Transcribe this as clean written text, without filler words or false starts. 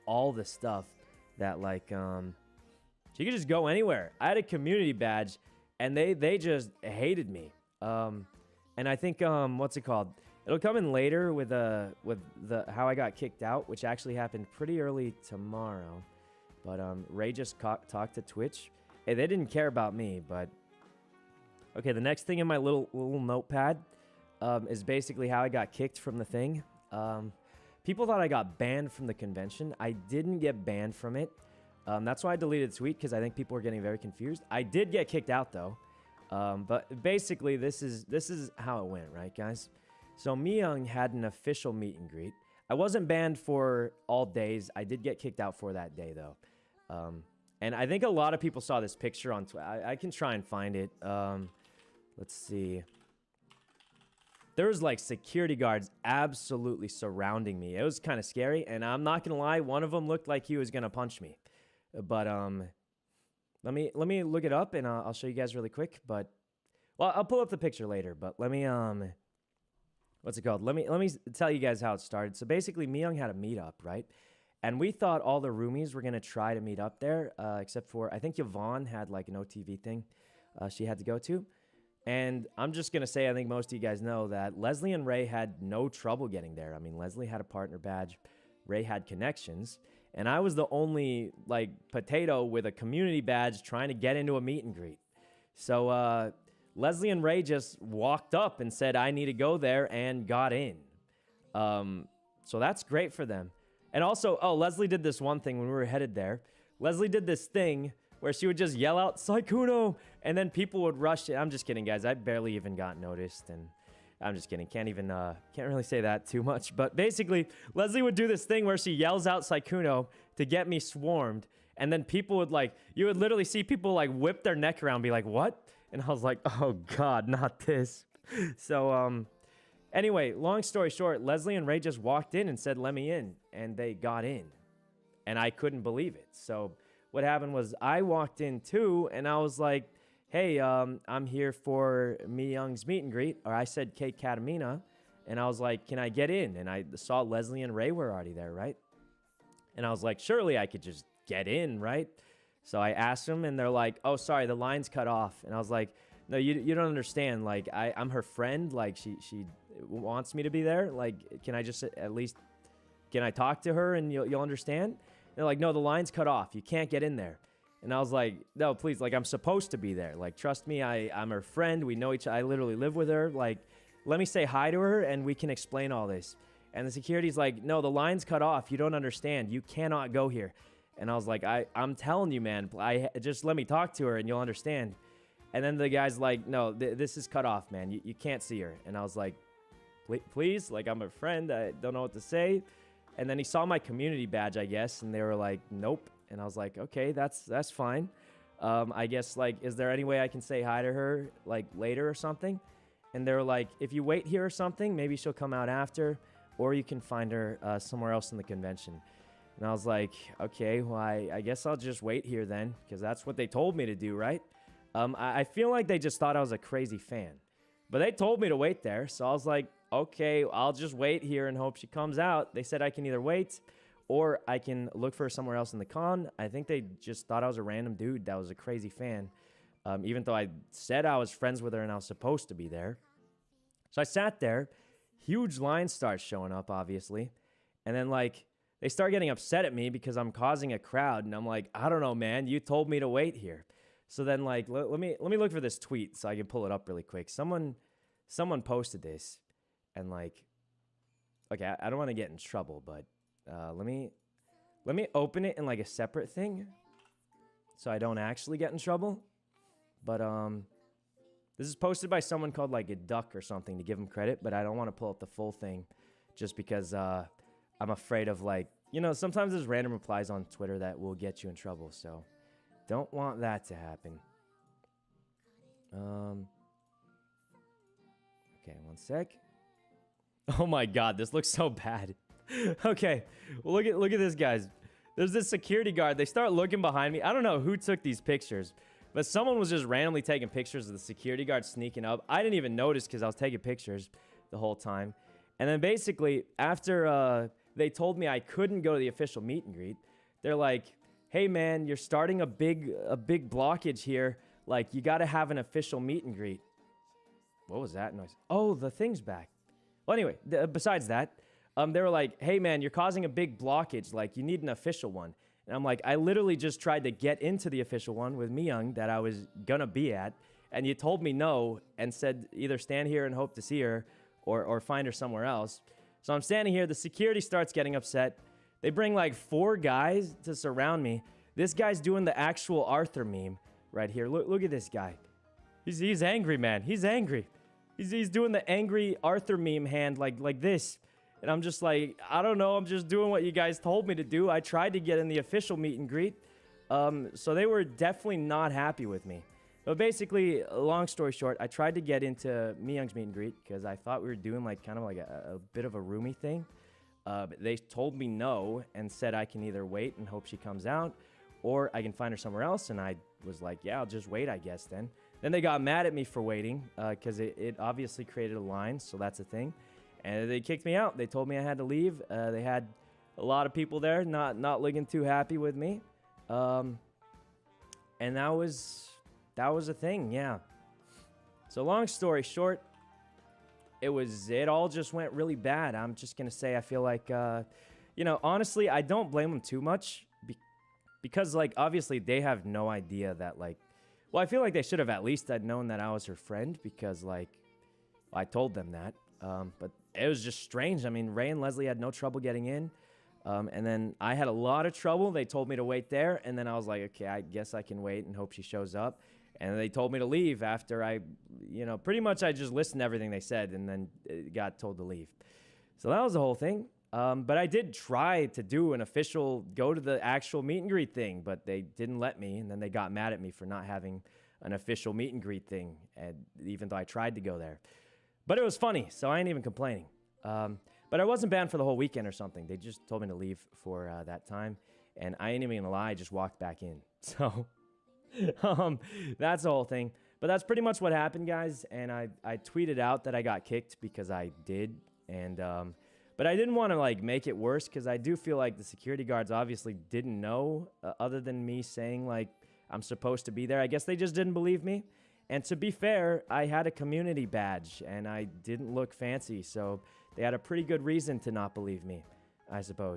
all the stuff that like she could just go anywhere. I had a community badge and they just hated me. And I think what's it called? It'll come in later with the how I got kicked out, which actually happened pretty early tomorrow. But Ray just talked to Twitch. Hey, they didn't care about me, but okay, the next thing in my little notepad is basically how I got kicked from the thing. People thought I got banned from the convention. I didn't get banned from it. That's why I deleted the tweet, because I think people were getting very confused. I did get kicked out though. But basically this is how it went, right, guys? So Me had an official meet and greet. I wasn't banned for all days. I did get kicked out for that day though. And I think a lot of people saw this picture on Twitter. I can try and find it. Let's see. There was like security guards absolutely surrounding me. It was kind of scary, and I'm not gonna lie, one of them looked like he was gonna punch me. But let me look it up, and I'll show you guys really quick. But well, I'll pull up the picture later. But let me what's it called? Let me tell you guys how it started. So basically, Me had a meetup, right? And we thought all the roomies were gonna try to meet up there, except for I think Yvonne had like an OTV thing she had to go to. And I'm just going to say, I think most of you guys know that Leslie and Ray had no trouble getting there. I mean, Leslie had a partner badge. Ray had connections. And I was the only, like, potato with a community badge trying to get into a meet and greet. So, Leslie and Ray just walked up and said, I need to go there, and got in. So that's great for them. And also, oh, Leslie did this one thing when we were headed there. Leslie did this thing where she would just yell out, Sykkuno, and then people would rush it. I'm just kidding, guys. I barely even got noticed, and I'm just kidding. Can't really say that too much. But basically, Leslie would do this thing where she yells out Sykkuno to get me swarmed, and then people would like, you would literally see people like whip their neck around and be like, what? And I was like, oh God, not this. So, anyway, long story short, Leslie and Ray just walked in and said, let me in, and they got in, and I couldn't believe it. So what happened was I walked in too, and I was like, hey, I'm here for Me meet and greet, or I said KEKW, and I was like, can I get in? And I saw Leslie and Ray were already there, right? And I was like, surely I could just get in, right? So I asked them, and they're like, oh, sorry, the line's cut off. And I was like, no, you don't understand. Like, I'm her friend. Like, she wants me to be there. Like, can I just at least, can I talk to her and you'll understand? They're like, no, the line's cut off. You can't get in there. And I was like, no, please, like, I'm supposed to be there. Like, trust me, I'm her friend. We know each other. I literally live with her. Like, let me say hi to her, and we can explain all this. And the security's like, no, the line's cut off. You don't understand. You cannot go here. And I was like, I'm telling you, man. Just let me talk to her, and you'll understand. And then the guy's like, no, this is cut off, man. You can't see her. And I was like, please, like, I'm her friend. I don't know what to say. And then he saw my community badge, I guess, and they were like, nope. And I was like, okay, that's fine. I guess, like, is there any way I can say hi to her, like, later or something? And they were like, if you wait here or something, maybe she'll come out after, or you can find her somewhere else in the convention. And I was like, okay, well, I guess I'll just wait here then, because that's what they told me to do, right? I feel like they just thought I was a crazy fan. But they told me to wait there, so I was like, okay, I'll just wait here and hope she comes out. They said I can either wait or I can look for her somewhere else in the con. I think they just thought I was a random dude that was a crazy fan, even though I said I was friends with her and I was supposed to be there. So I sat there. Huge lines start showing up, obviously. And then, like, they start getting upset at me because I'm causing a crowd. And I'm like, I don't know, man. You told me to wait here. So then, like, let me look for this tweet so I can pull it up really quick. Someone posted this. And like, okay, I don't want to get in trouble, but let me open it in like a separate thing so I don't actually get in trouble. But this is posted by someone called like a duck or something to give him credit, but I don't want to pull up the full thing just because I'm afraid of, like, you know, sometimes there's random replies on Twitter that will get you in trouble, so don't want that to happen. Okay, one sec. Oh my God, this looks so bad. Okay, well, look at this, guys. There's this security guard. They start looking behind me. I don't know who took these pictures, but someone was just randomly taking pictures of the security guard sneaking up. I didn't even notice because I was taking pictures the whole time. And then basically, after they told me I couldn't go to the official meet and greet. They're like, hey man, you're starting a big blockage here. Like, you got to have an official meet and greet. What was that noise? Oh, the thing's back. Well, anyway, besides that, they were like, hey man, you're causing a big blockage. Like, you need an official one. And I'm like, I literally just tried to get into the official one with Me Young that I was gonna be at. And you told me no and said either stand here and hope to see her or find her somewhere else. So I'm standing here. The security starts getting upset. They bring like 4 guys to surround me. This guy's doing the actual Arthur meme right here. Look at this guy. He's angry, man. He's angry. He's doing the angry Arthur meme hand like this. And I'm just like, I don't know. I'm just doing what you guys told me to do. I tried to get in the official meet and greet. So they were definitely not happy with me. But basically, long story short, I tried to get into Me Young's meet and greet because I thought we were doing like kind of like a bit of a roomie thing. But they told me no and said I can either wait and hope she comes out or I can find her somewhere else. And I was like, yeah, I'll just wait, I guess then. Then they got mad at me for waiting because it obviously created a line. So that's a thing. And they kicked me out. They told me I had to leave. They had a lot of people there not looking too happy with me. And that was a thing, yeah. So long story short, it all just went really bad. I'm just going to say I feel like, you know, honestly, I don't blame them too much because, like, obviously they have no idea that, like, well, I feel like they should have at least had known that I was her friend because, like, I told them that. But it was just strange. I mean, Ray and Leslie had no trouble getting in. And then I had a lot of trouble. They told me to wait there. And then I was like, okay, I guess I can wait and hope she shows up. And they told me to leave after I, you know, pretty much I just listened to everything they said and then got told to leave. So that was the whole thing. But I did try to do an official, go to the actual meet and greet thing, but they didn't let me. And then they got mad at me for not having an official meet and greet thing, and even though I tried to go there. But it was funny, so I ain't even complaining. But I wasn't banned for the whole weekend or something. They just told me to leave for that time. And I ain't even gonna lie, I just walked back in. So that's the whole thing. But that's pretty much what happened, guys. And I tweeted out that I got kicked because I did. And but I didn't want to like make it worse because I do feel like the security guards obviously didn't know other than me saying like I'm supposed to be there. I guess they just didn't believe me. And to be fair, I had a community badge and I didn't look fancy. So they had a pretty good reason to not believe me, I suppose.